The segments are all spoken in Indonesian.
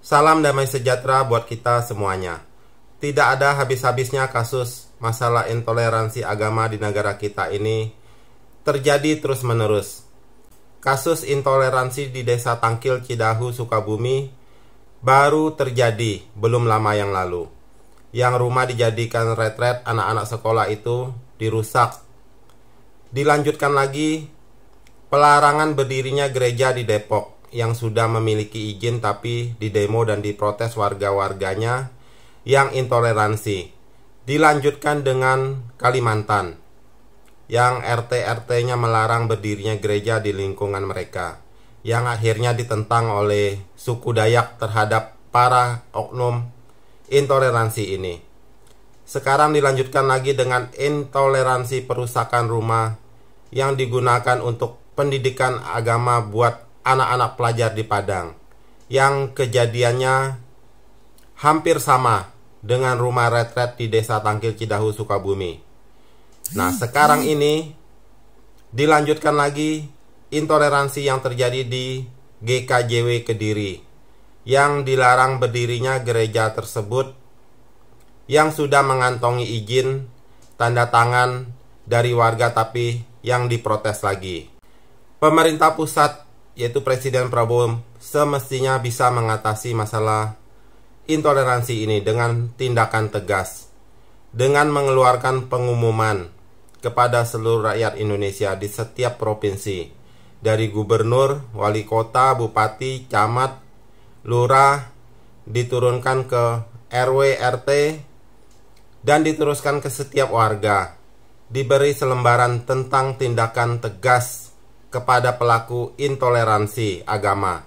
Salam damai sejahtera buat kita semuanya. Tidak ada habis-habisnya kasus masalah intoleransi agama di negara kita ini terjadi terus-menerus. Kasus intoleransi di Desa Tangkil, Cidahu, Sukabumi baru terjadi belum lama yang lalu. Yang rumah dijadikan retret anak-anak sekolah itu dirusak. Dilanjutkan lagi pelarangan berdirinya gereja di Depok yang sudah memiliki izin tapi didemo dan diprotes warga-warganya yang intoleransi. Dilanjutkan dengan Kalimantan yang RT-RT-nya melarang berdirinya gereja di lingkungan mereka, yang akhirnya ditentang oleh suku Dayak terhadap para oknum intoleransi ini. Sekarang dilanjutkan lagi dengan intoleransi perusakan rumah yang digunakan untuk pendidikan agama buat anak-anak pelajar di Padang, yang kejadiannya hampir sama dengan rumah retret di Desa Tangkil, Cidahu, Sukabumi. Nah, sekarang ini dilanjutkan lagi intoleransi yang terjadi di GKJW Kediri, yang dilarang berdirinya gereja tersebut yang sudah mengantongi izin tanda tangan dari warga tapi yang diprotes lagi. Pemerintah pusat yaitu Presiden Prabowo semestinya bisa mengatasi masalah intoleransi ini dengan tindakan tegas, dengan mengeluarkan pengumuman kepada seluruh rakyat Indonesia di setiap provinsi, dari gubernur, wali kota, bupati, camat, lurah, diturunkan ke RW, RT, dan diteruskan ke setiap warga, diberi selembaran tentang tindakan tegas kepada pelaku intoleransi agama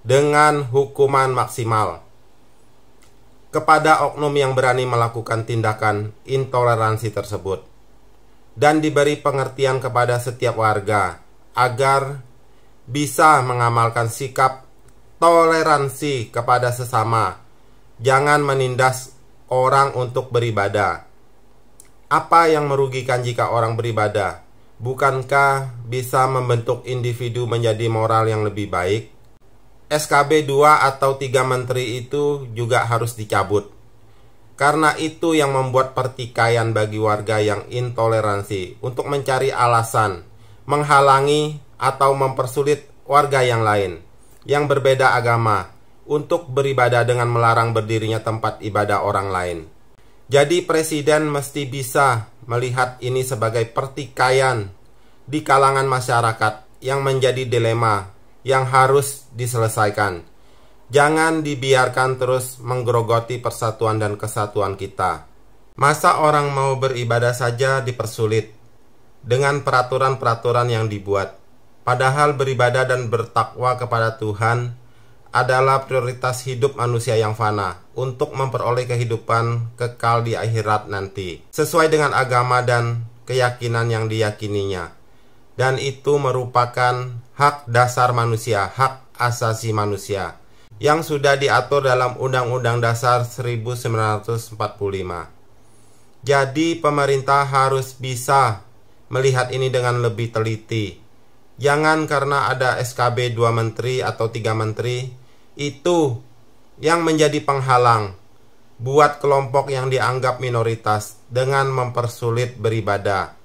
dengan hukuman maksimal kepada oknum yang berani melakukan tindakan intoleransi tersebut, dan diberi pengertian kepada setiap warga agar bisa mengamalkan sikap toleransi kepada sesama, jangan menindas orang untuk beribadah. Apa yang merugikan jika orang beribadah? Bukankah bisa membentuk individu menjadi moral yang lebih baik? SKB 2 atau 3 menteri itu juga harus dicabut. Karena itu yang membuat pertikaian bagi warga yang intoleransi untuk mencari alasan, menghalangi atau mempersulit warga yang lain yang berbeda agama untuk beribadah dengan melarang berdirinya tempat ibadah orang lain. Jadi presiden mesti bisa melihat ini sebagai pertikaian di kalangan masyarakat yang menjadi dilema yang harus diselesaikan. Jangan dibiarkan terus menggerogoti persatuan dan kesatuan kita. Masa orang mau beribadah saja dipersulit dengan peraturan-peraturan yang dibuat, padahal beribadah dan bertakwa kepada Tuhan adalah prioritas hidup manusia yang fana untuk memperoleh kehidupan kekal di akhirat nanti, sesuai dengan agama dan keyakinan yang diyakininya. Dan itu merupakan hak dasar manusia, hak asasi manusia, yang sudah diatur dalam Undang-Undang Dasar 1945. Jadi pemerintah harus bisa melihat ini dengan lebih teliti. Jangan karena ada SKB 2 menteri atau 3 menteri itu yang menjadi penghalang buat kelompok yang dianggap minoritas dengan mempersulit beribadah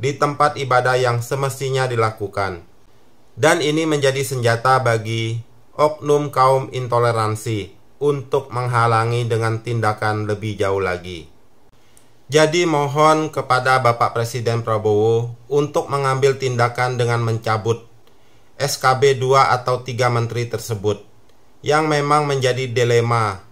di tempat ibadah yang semestinya dilakukan. Dan ini menjadi senjata bagi oknum kaum intoleransi untuk menghalangi dengan tindakan lebih jauh lagi. Jadi mohon kepada Bapak Presiden Prabowo untuk mengambil tindakan dengan mencabut SKB 2 atau 3 menteri tersebut yang memang menjadi dilema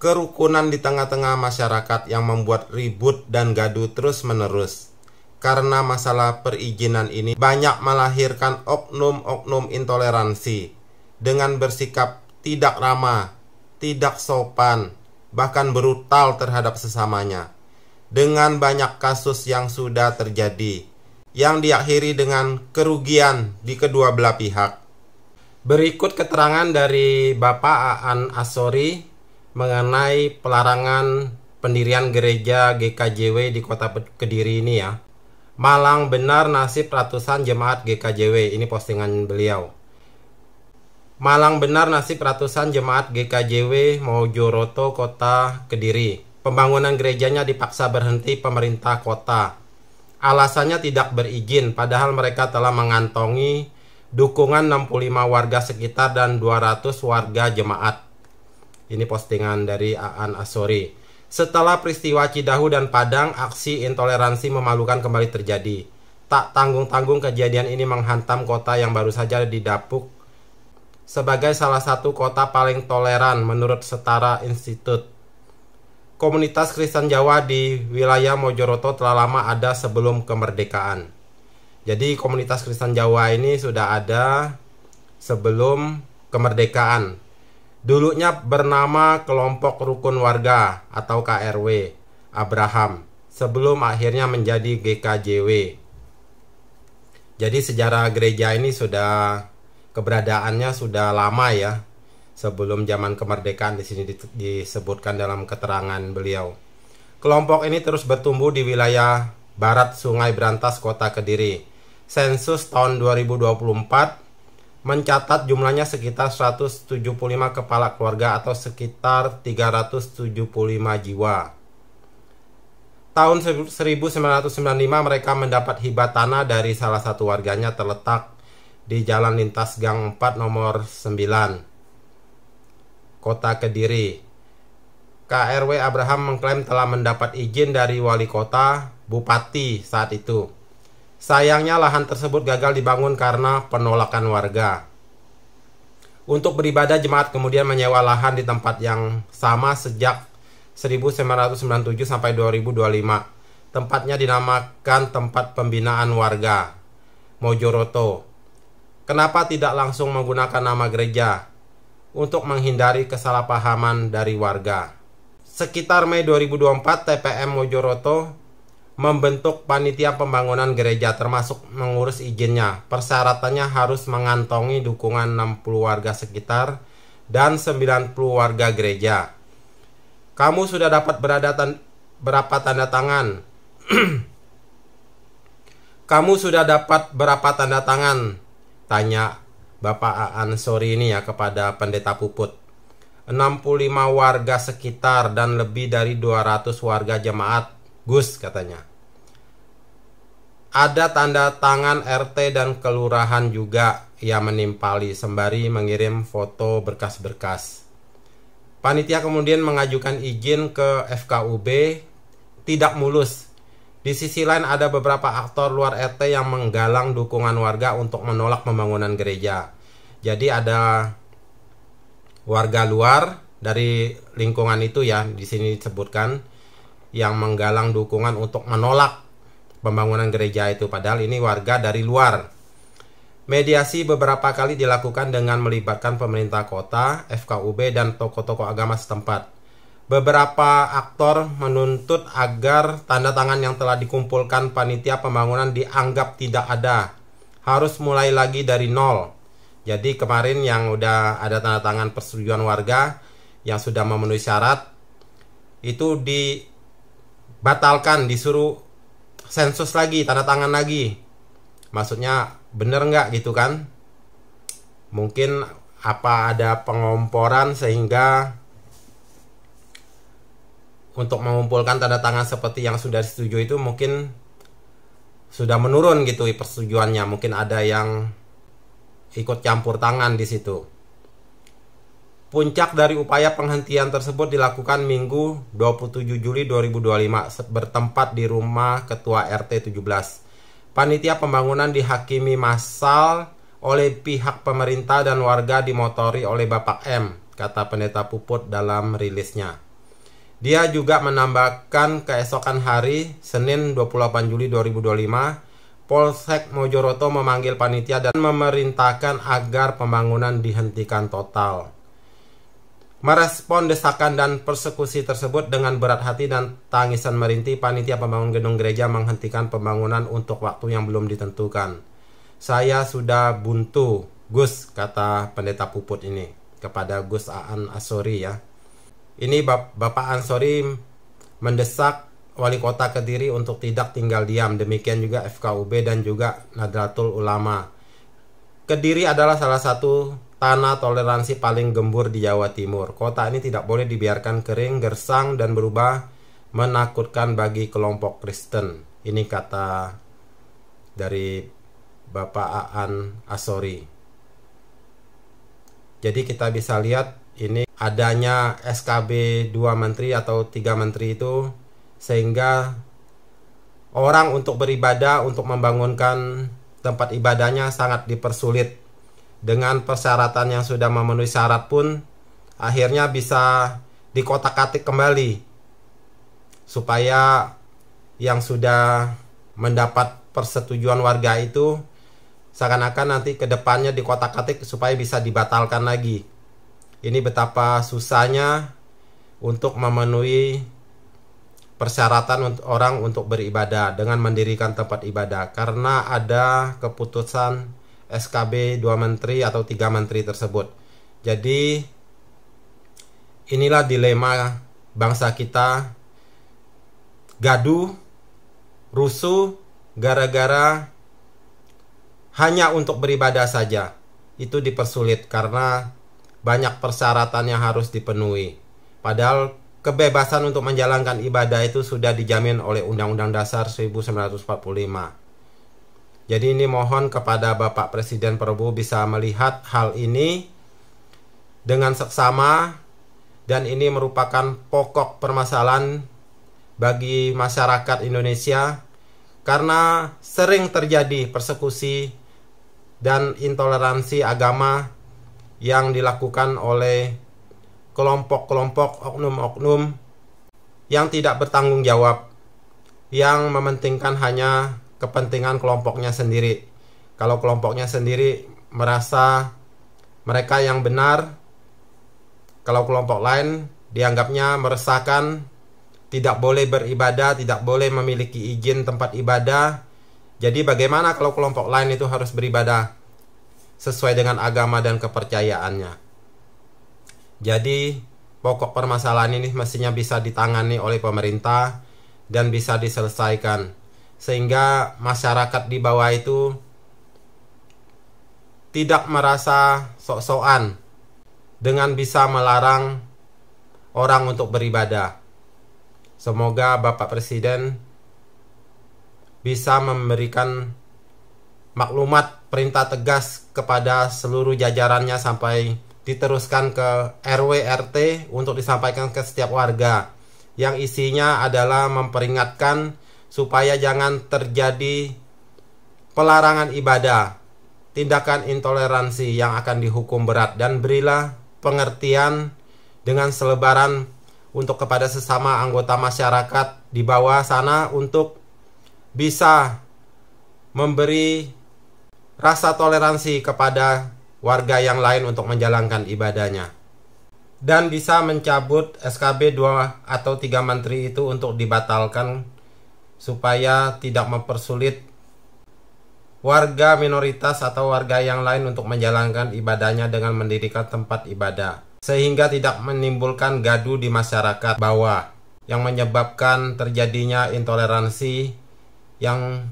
kerukunan di tengah-tengah masyarakat yang membuat ribut dan gaduh terus-menerus. Karena masalah perizinan ini banyak melahirkan oknum-oknum intoleransi dengan bersikap tidak ramah, tidak sopan, bahkan brutal terhadap sesamanya. Dengan banyak kasus yang sudah terjadi, yang diakhiri dengan kerugian di kedua belah pihak. Berikut keterangan dari Bapak Aan Asori mengenai pelarangan pendirian gereja GKJW di Kota Kediri ini ya. Malang benar nasib ratusan jemaat GKJW, ini postingan beliau. Malang benar nasib ratusan jemaat GKJW Mojoroto Kota Kediri. Pembangunan gerejanya dipaksa berhenti pemerintah kota. Alasannya tidak berizin, padahal mereka telah mengantongi dukungan 65 warga sekitar dan 200 warga jemaat. Ini postingan dari Aan Asori. Setelah peristiwa Cidahu dan Padang, aksi intoleransi memalukan kembali terjadi. Tak tanggung-tanggung kejadian ini menghantam kota yang baru saja didapuk sebagai salah satu kota paling toleran menurut Setara Institute. Komunitas Kristen Jawa di wilayah Mojoroto telah lama ada sebelum kemerdekaan. Jadi komunitas Kristen Jawa ini sudah ada sebelum kemerdekaan. Dulunya bernama Kelompok Rukun Warga atau KRW Abraham, sebelum akhirnya menjadi GKJW. Jadi sejarah gereja ini keberadaannya sudah lama ya, sebelum zaman kemerdekaan. Di sini disebutkan dalam keterangan beliau. Kelompok ini terus bertumbuh di wilayah barat Sungai Brantas, Kota Kediri. Sensus tahun 2024 mencatat jumlahnya sekitar 175 kepala keluarga atau sekitar 375 jiwa. Tahun 1995 mereka mendapat hibah tanah dari salah satu warganya terletak di Jalan Lintas Gang 4 nomor 9, Kota Kediri. KRW Abraham mengklaim telah mendapat izin dari wali kota, bupati saat itu. Sayangnya lahan tersebut gagal dibangun karena penolakan warga. Untuk beribadah, jemaat kemudian menyewa lahan di tempat yang sama sejak 1997 sampai 2025. Tempatnya dinamakan Tempat Pembinaan Warga Mojoroto. Kenapa tidak langsung menggunakan nama gereja? Untuk menghindari kesalahpahaman dari warga. Sekitar Mei 2024, TPM Mojoroto membentuk panitia pembangunan gereja termasuk mengurus izinnya. Persyaratannya harus mengantongi dukungan 60 warga sekitar dan 90 warga gereja. Kamu sudah dapat berapa tanda tangan? Kamu sudah dapat berapa tanda tangan? Tanya Bapak Aan Sori ini ya kepada Pendeta Puput. 65 warga sekitar dan lebih dari 200 warga jemaat, Gus, katanya. Ada tanda tangan RT dan kelurahan juga, ia menimpali sembari mengirim foto berkas-berkas. Panitia kemudian mengajukan izin ke FKUB, tidak mulus. Di sisi lain ada beberapa aktor luar RT yang menggalang dukungan warga untuk menolak pembangunan gereja. Jadi ada warga luar dari lingkungan itu ya, di sini disebutkan, yang menggalang dukungan untuk menolak pembangunan gereja itu, padahal ini warga dari luar. Mediasi beberapa kali dilakukan dengan melibatkan pemerintah kota, FKUB, dan tokoh-tokoh agama setempat. Beberapa aktor menuntut agar tanda tangan yang telah dikumpulkan panitia pembangunan dianggap tidak ada, harus mulai lagi dari nol. Jadi kemarin yang udah ada tanda tangan persetujuan warga yang sudah memenuhi syarat itu dibatalkan, disuruh sensus lagi, tanda tangan lagi. Maksudnya bener nggak gitu kan? Mungkin apa ada pengomporan sehingga untuk mengumpulkan tanda tangan seperti yang sudah disetujui itu mungkin sudah menurun gitu persetujuannya. Mungkin ada yang ikut campur tangan di situ. Puncak dari upaya penghentian tersebut dilakukan Minggu 27 Juli 2025 bertempat di rumah Ketua RT 17. Panitia pembangunan dihakimi massal oleh pihak pemerintah dan warga dimotori oleh Bapak M, kata Pendeta Puput dalam rilisnya. Dia juga menambahkan keesokan hari, Senin 28 Juli 2025, Polsek Mojoroto memanggil panitia dan memerintahkan agar pembangunan dihentikan total. Merespon desakan dan persekusi tersebut dengan berat hati dan tangisan merintih, panitia pembangun gedung gereja menghentikan pembangunan untuk waktu yang belum ditentukan. Saya sudah buntu, Gus, kata Pendeta Puput ini kepada Gus Aan Asori ya. Ini Bapak Ansori mendesak Wali Kota Kediri untuk tidak tinggal diam. Demikian juga FKUB dan juga Nahdlatul Ulama. Kediri adalah salah satu tanah toleransi paling gembur di Jawa Timur. Kota ini tidak boleh dibiarkan kering, gersang, dan berubah menakutkan bagi kelompok Kristen. Ini kata dari Bapak Aan Asori. Jadi kita bisa lihat ini adanya SKB 2 menteri atau 3 menteri itu, sehingga orang untuk beribadah, untuk membangunkan tempat ibadahnya sangat dipersulit. Dengan persyaratan yang sudah memenuhi syarat pun akhirnya bisa dikotak-katik kembali, supaya yang sudah mendapat persetujuan warga itu seakan-akan nanti ke depannya dikotak-katik supaya bisa dibatalkan lagi. Ini betapa susahnya untuk memenuhi persyaratan untuk orang untuk beribadah dengan mendirikan tempat ibadah, karena ada keputusan SKB 2 menteri atau 3 menteri tersebut. Jadi inilah dilema bangsa kita, gaduh, rusuh gara-gara hanya untuk beribadah saja. Itu dipersulit karena banyak persyaratan yang harus dipenuhi. Padahal kebebasan untuk menjalankan ibadah itu sudah dijamin oleh Undang-Undang Dasar 1945. Jadi ini mohon kepada Bapak Presiden Prabowo bisa melihat hal ini dengan seksama, dan ini merupakan pokok permasalahan bagi masyarakat Indonesia karena sering terjadi persekusi dan intoleransi agama yang dilakukan oleh kelompok-kelompok oknum-oknum yang tidak bertanggung jawab, yang mementingkan hanya kepentingan kelompoknya sendiri. Kalau kelompoknya sendiri merasa mereka yang benar, kalau kelompok lain dianggapnya meresahkan, tidak boleh beribadah, tidak boleh memiliki izin tempat ibadah. Jadi bagaimana kalau kelompok lain itu harus beribadah sesuai dengan agama dan kepercayaannya? Jadi pokok permasalahan ini mestinya bisa ditangani oleh pemerintah dan bisa diselesaikan, sehingga masyarakat di bawah itu tidak merasa sok-sokan dengan bisa melarang orang untuk beribadah. Semoga Bapak Presiden bisa memberikan maklumat perintah tegas kepada seluruh jajarannya sampai diteruskan ke RW RT untuk disampaikan ke setiap warga, yang isinya adalah memperingatkan supaya jangan terjadi pelarangan ibadah, tindakan intoleransi yang akan dihukum berat, dan berilah pengertian dengan selebaran untuk kepada sesama anggota masyarakat di bawah sana untuk bisa memberi rasa toleransi kepada warga yang lain untuk menjalankan ibadahnya, dan bisa mencabut SKB 2 atau 3 menteri itu untuk dibatalkan supaya tidak mempersulit warga minoritas atau warga yang lain untuk menjalankan ibadahnya dengan mendirikan tempat ibadah, sehingga tidak menimbulkan gaduh di masyarakat bawah yang menyebabkan terjadinya intoleransi yang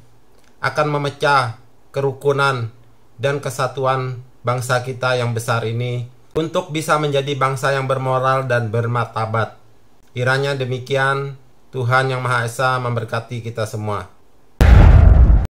akan memecah kerukunan dan kesatuan bangsa kita yang besar ini untuk bisa menjadi bangsa yang bermoral dan bermartabat. Kiranya demikian. Tuhan Yang Maha Esa memberkati kita semua.